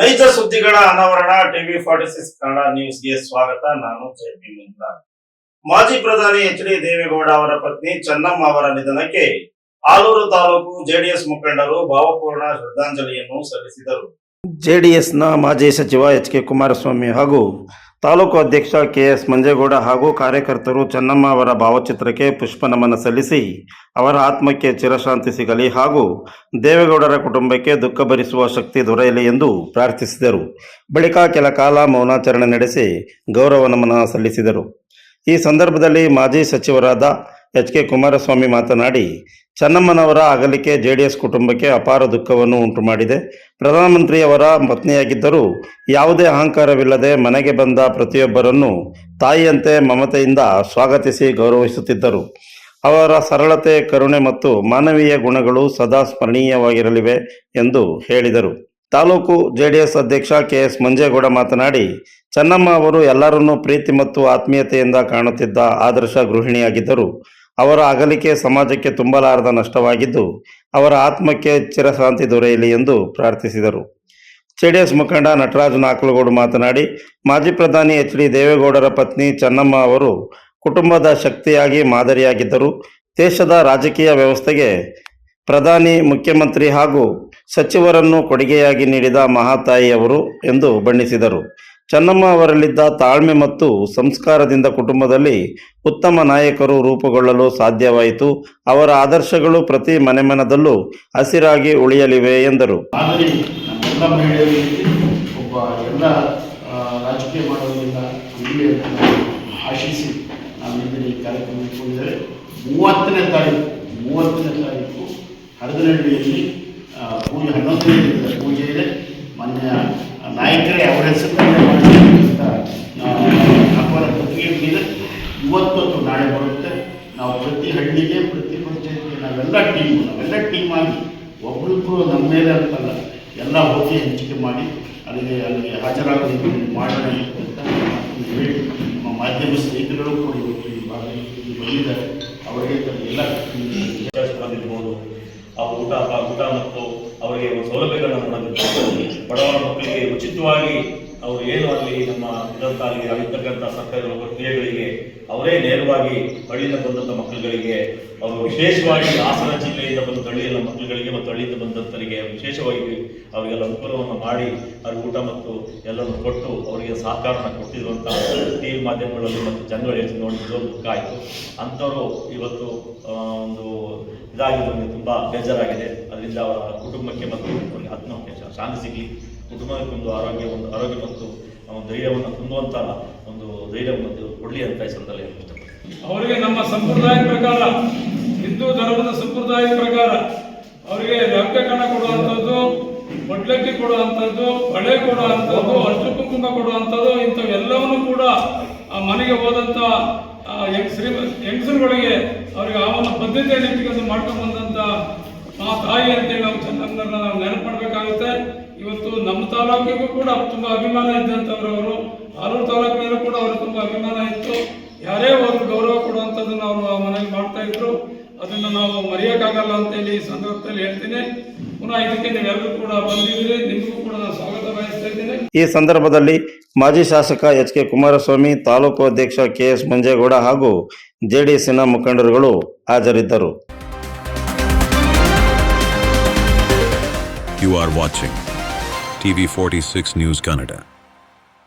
ನೈಜ ಸುದ್ದಿಗಳ ಅನಾವರಣ ಟಿವಿ 46 ಕನ್ನಡ ನ್ಯೂಸ್ಗೆ ಸ್ವಾಗತ. ನಾನು ಜೆಪಿ ಮುಂದ್ರ. ಮಾಜಿ ಪ್ರಧಾನಿ ಎಚ್.ಡಿ. ದೇವೇಗೌಡ ಅವರ ಪತ್ನಿ ಚೆನ್ನಮ್ಮ ಅವರ ನಿಧನಕ್ಕೆ ಆಲೂರು ತಾಲೂಕು ಜೆಡಿಎಸ್ ಮುಖಂಡರು ಭಾವಪೂರ್ಣ ಶ್ರದ್ಧಾಂಜಲಿಯನ್ನು ಸಲ್ಲಿಸಿದರು. ಜೆಡಿಎಸ್ನ ಮಾಜಿ ಸಚಿವ ಎಚ್.ಕೆ. ಕುಮಾರಸ್ವಾಮಿ ಹಾಗೂ ತಾಲೂಕು ಅಧ್ಯಕ್ಷ ಕೆ.ಎಸ್. ಮಂಜೇಗೌಡ ಹಾಗೂ ಕಾರ್ಯಕರ್ತರು ಚೆನ್ನಮ್ಮ ಅವರ ಭಾವಚಿತ್ರಕ್ಕೆ ಪುಷ್ಪ ನಮನ ಸಲ್ಲಿಸಿ ಅವರ ಆತ್ಮಕ್ಕೆ ಚಿರಶಾಂತಿ ಸಿಗಲಿ ಹಾಗೂ ದೇವೇಗೌಡರ ಕುಟುಂಬಕ್ಕೆ ದುಃಖ ಭರಿಸುವ ಶಕ್ತಿ ದೊರೆಯಲಿ ಎಂದು ಪ್ರಾರ್ಥಿಸಿದರು. ಬಳಿಕ ಕೆಲ ಕಾಲ ಮೌನಾಚರಣೆ ನಡೆಸಿ ಗೌರವ ನಮನ ಸಲ್ಲಿಸಿದರು. ಈ ಸಂದರ್ಭದಲ್ಲಿ ಮಾಜಿ ಸಚಿವರಾದ ಎಚ್.ಕೆ. ಕುಮಾರಸ್ವಾಮಿ ಮಾತನಾಡಿ, ಚೆನ್ನಮ್ಮನವರ ಅಗಲಿಕೆ ಜೆಡಿಎಸ್ ಕುಟುಂಬಕ್ಕೆ ಅಪಾರ ದುಃಖವನ್ನು ಉಂಟು ಮಾಡಿದೆ. ಪ್ರಧಾನಮಂತ್ರಿಯವರ ಪತ್ನಿಯಾಗಿದ್ದರೂ ಯಾವುದೇ ಅಹಂಕಾರವಿಲ್ಲದೆ ಮನೆಗೆ ಬಂದ ಪ್ರತಿಯೊಬ್ಬರನ್ನು ತಾಯಿಯಂತೆ ಮಮತೆಯಿಂದ ಸ್ವಾಗತಿಸಿ ಗೌರವಿಸುತ್ತಿದ್ದರು. ಅವರ ಸರಳತೆ, ಕರುಣೆ ಮತ್ತು ಮಾನವೀಯ ಗುಣಗಳು ಸದಾ ಸ್ಮರಣೀಯವಾಗಿರಲಿವೆ ಎಂದು ಹೇಳಿದರು. ತಾಲೂಕು ಜೆಡಿಎಸ್ ಅಧ್ಯಕ್ಷ ಕೆ.ಎಸ್. ಮಂಜೇಗೌಡ ಮಾತನಾಡಿ, ಚೆನ್ನಮ್ಮ ಅವರು ಎಲ್ಲರನ್ನೂ ಪ್ರೀತಿ ಮತ್ತು ಆತ್ಮೀಯತೆಯಿಂದ ಕಾಣುತ್ತಿದ್ದ ಆದರ್ಶ ಗೃಹಿಣಿಯಾಗಿದ್ದರು. ಅವರ ಅಗಲಿಕೆ ಸಮಾಜಕ್ಕೆ ತುಂಬಲಾರದ ನಷ್ಟವಾಗಿದ್ದು, ಅವರ ಆತ್ಮಕ್ಕೆ ಚಿರಶಾಂತಿ ದೊರೆಯಲಿ ಎಂದು ಪ್ರಾರ್ಥಿಸಿದರು. ಜೆಡಿಎಸ್ ಮುಖಂಡ ನಟರಾಜ್ ನಾಕಲಗೋಡು ಮಾತನಾಡಿ, ಮಾಜಿ ಪ್ರಧಾನಿ ಎಚ್.ಡಿ. ದೇವೇಗೌಡರ ಪತ್ನಿ ಚೆನ್ನಮ್ಮ ಅವರು ಕುಟುಂಬದ ಶಕ್ತಿಯಾಗಿ ಮಾದರಿಯಾಗಿದ್ದರು. ದೇಶದ ರಾಜಕೀಯ ವ್ಯವಸ್ಥೆಗೆ ಪ್ರಧಾನಿ, ಮುಖ್ಯಮಂತ್ರಿ ಹಾಗೂ ಸಚಿವರನ್ನು ಕೊಡುಗೆಯಾಗಿ ನೀಡಿದ ಮಹಾತಾಯಿಯವರು ಎಂದು ಬಣ್ಣಿಸಿದರು. ಚೆನ್ನಮ್ಮ ಅವರಲ್ಲಿದ್ದ ತಾಳ್ಮೆ ಮತ್ತು ಸಂಸ್ಕಾರದಿಂದ ಕುಟುಂಬದಲ್ಲಿ ಉತ್ತಮ ನಾಯಕರು ರೂಪುಗೊಳ್ಳಲು ಸಾಧ್ಯವಾಯಿತು. ಅವರ ಆದರ್ಶಗಳು ಪ್ರತಿ ಮನೆಮನದಲ್ಲೂ ಹಸಿರಾಗಿ ಉಳಿಯಲಿವೆ ಎಂದರು. ಒಬ್ಬ ಎಲ್ಲ ರಾಜಕೀಯ ಮಾಡೋದ್ರಿಂದ ಆಶಿಸಿ ನಾವು ಈ ಕಾರ್ಯಕ್ರಮ ಇಟ್ಕೊಂಡಿದ್ದೇವೆ. 30ನೇ ತಾರೀಕು ಹರದನಹಳ್ಳಿಯಲ್ಲಿ ಪೂಜೆ 11ನೇ ಪೂಜೆ ಇದೆ. ಮಾನ್ಯ ನಾಯಕರೇ ಅವರ ಹೆಸರಿನಲ್ಲಿ ಅವರ ಪತ್ರಿಕೆ ಮೇಲೆ ಇವತ್ತು ನಾಳೆ ಬರುತ್ತೆ. ನಾವು ಪ್ರತಿ ಹಳ್ಳಿಗೆ, ಪ್ರತಿ ಪಂಚಾಯತ್ಗೆ ನಾವೆಲ್ಲ ಟೀಮ್ ಆಗಿ ಒಬ್ಬರಿಬ್ಬರು ನಮ್ಮ ಮೇಲೆ ಅಂತಲ್ಲ, ಎಲ್ಲ ಹೋಗಿ ಹಂಚಿಕೆ ಮಾಡಿ ಅಲ್ಲಿಗೆ ಹಾಜರಾಗೋದಕ್ಕೆ ಮಾಡೋಣ ಅಂತ ಹೇಳಿ ನಮ್ಮ ಮಾಧ್ಯಮ ಸ್ನೇಹಿತರು ಕೂಡ ಇವತ್ತು ಈ ಭಾಗದಲ್ಲಿ ಬಂದಿದ್ದಾರೆ. ಅವರಿಗೆ ಎಲ್ಲ ಬಂದಿರ್ಬೋದು, ಆ ಊಟ ಮತ್ತು ಅವರಿಗೆ ಸೌಲಭ್ಯಗಳನ್ನು ಮಾಡೋದಿರ್ಬೋದು, ಬಡವರ ಮಕ್ಕಳಿಗೆ ಉಚಿತವಾಗಿ ಅವರು ಏನು ಅಲ್ಲಿ ನಮ್ಮ ಅಲ್ಲಿ ಆಗಿರ್ತಕ್ಕಂಥ ಸರ್ಕಾರದ ಪ್ರಕ್ರಿಯೆಗಳಿಗೆ ಅವರೇ ನೇರವಾಗಿ ಹಳ್ಳಿಯಿಂದ ಬಂದಂಥ ಮಕ್ಕಳುಗಳಿಗೆ, ಅವರು ವಿಶೇಷವಾಗಿ ಹಾಸನ ಜಿಲ್ಲೆಯಿಂದ ಬಂದ ಹಳ್ಳಿಯ ಮಕ್ಕಳುಗಳಿಗೆ ಮತ್ತು ಹಳ್ಳಿಯಿಂದ ಬಂದಂಥವರಿಗೆ ವಿಶೇಷವಾಗಿ ಅವರಿಗೆಲ್ಲ ಅನುಕೂಲವನ್ನು ಮಾಡಿ ಅವ್ರಿಗೆ ಊಟ ಮತ್ತು ಎಲ್ಲವನ್ನು ಕೊಟ್ಟು ಅವರಿಗೆ ಸಹಕಾರನ ಕೊಡ್ತಿರುವಂಥ ಟಿ ವಿ ಮಾಧ್ಯಮಗಳಲ್ಲಿ ಮತ್ತು ಜನಗಳು ಹೇಳ್ತಿ ನೋಡಿದ್ರು ದುಃಖ ಆಯಿತು. ಅಂಥವರು ಇವತ್ತು ಒಂದು ಇದಾಗಿದ್ದು ತುಂಬ ಬೇಜಾರಾಗಿದೆ. ಅದರಿಂದ ಅವರ ಕುಟುಂಬಕ್ಕೆ ಮತ್ತು ಅವರಿಗೆ ಆತ್ಮಕ್ಕೆ ಶಾಂತಿ ಸಿಗಲಿ, ಕುಟುಂಬಕ್ಕೆ ಒಂದು ಆರೋಗ್ಯ ಮತ್ತು ಧೈರ್ಯವನ್ನು ತುಂಬುವಂಥ ಒಂದು ಧೈರ್ಯವನ್ನು ಕೊಡಲಿ ಅಂತ ಈ ಸಂದರ್ಭದಲ್ಲಿ ಹೇಳ್ತಾರೆ. ಅವರಿಗೆ ನಮ್ಮ ಸಂಪ್ರದಾಯದ ಪ್ರಕಾರ, ಹಿಂದೂ ಧರ್ಮದ ಸಂಪ್ರದಾಯದ ಪ್ರಕಾರ ಅವರಿಗೆ ರಕ್ತಕಣ ಕೊಡುವಂಥದ್ದು, ಮೊಡ್ಲಕ್ಕಿ ಕೊಡುವಂಥದ್ದು, ಬಳೆ ಕೊಡುವಂಥದ್ದು, ಅರ್ಶು ಕುಂಕುಮ ಕೊಡುವಂಥದ್ದು, ಇಂಥವೆಲ್ಲವನ್ನು ಕೂಡ ಆ ಮನೆಗೆ ಹೋದಂಥ ಹೆಂಗಸರುಗಳಿಗೆ ಅವರಿಗೆ ಆ ಒಂದು ಪದ್ಧತಿಯನ್ನು ಇಟ್ಟುಕೊಂಡು ಮಾಡ್ಕೊಂಡು ಬಂದಂಥ ಆ ತಾಯಿ ಅಂತೇಳಿ ನಾವು ಚೆನ್ನಮ್ಮನವ್ರನ್ನ ನಾವು ನೆನಪು ಮಾಡಬೇಕಾಗುತ್ತೆ. ಇವತ್ತು ನಮ್ಮ ತಾಲೂಕಿಗೂ ಕೂಡ ತುಂಬ ಅಭಿಮಾನ ಇದ್ದಂಥವ್ರು, ಆಲೂರು ತಾಲೂಕಿನಲ್ಲೂ ಕೂಡ ಅವರು ತುಂಬ ಅಭಿಮಾನ ಇತ್ತು. ಯಾರೇ ಅವರು ಗೌರವ ಕೊಡುವಂಥದ್ದನ್ನು ಅವರು ಆ ಮನೆಯಲ್ಲಿ ಮಾಡ್ತಾ ಇದ್ರು. ಅದನ್ನು ನಾವು ಮರೆಯೋಕ್ಕಾಗಲ್ಲ ಅಂತೇಳಿ ಈ ಸಂದರ್ಭದಲ್ಲಿ ಹೇಳ್ತೀನಿ. ಪುನಃ ಇದಕ್ಕೆ ನೀವೆಲ್ಲರೂ ಕೂಡ ಬಂದಿದ್ದೀರಿ, ನಿಮಗೂ ಕೂಡ ನಾನು ಸ್ವಾಗತ ಬಯಸ್ತಾ ಇದ್ದೀನಿ. ಈ ಸಂದರ್ಭದಲ್ಲಿ ಮಾಜಿ ಶಾಸಕ ಎಚ್.ಕೆ. ಕುಮಾರಸ್ವಾಮಿ, ತಾಲೂಕು ಅಧ್ಯಕ್ಷ ಕೆ.ಎಸ್. ಮಂಜೇಗೌಡ ಹಾಗೂ ಜೆಡಿಎಸ್ನ ಮುಖಂಡರುಗಳು ಹಾಜರಿದ್ದರು. You are watching TV 46 News Kannada.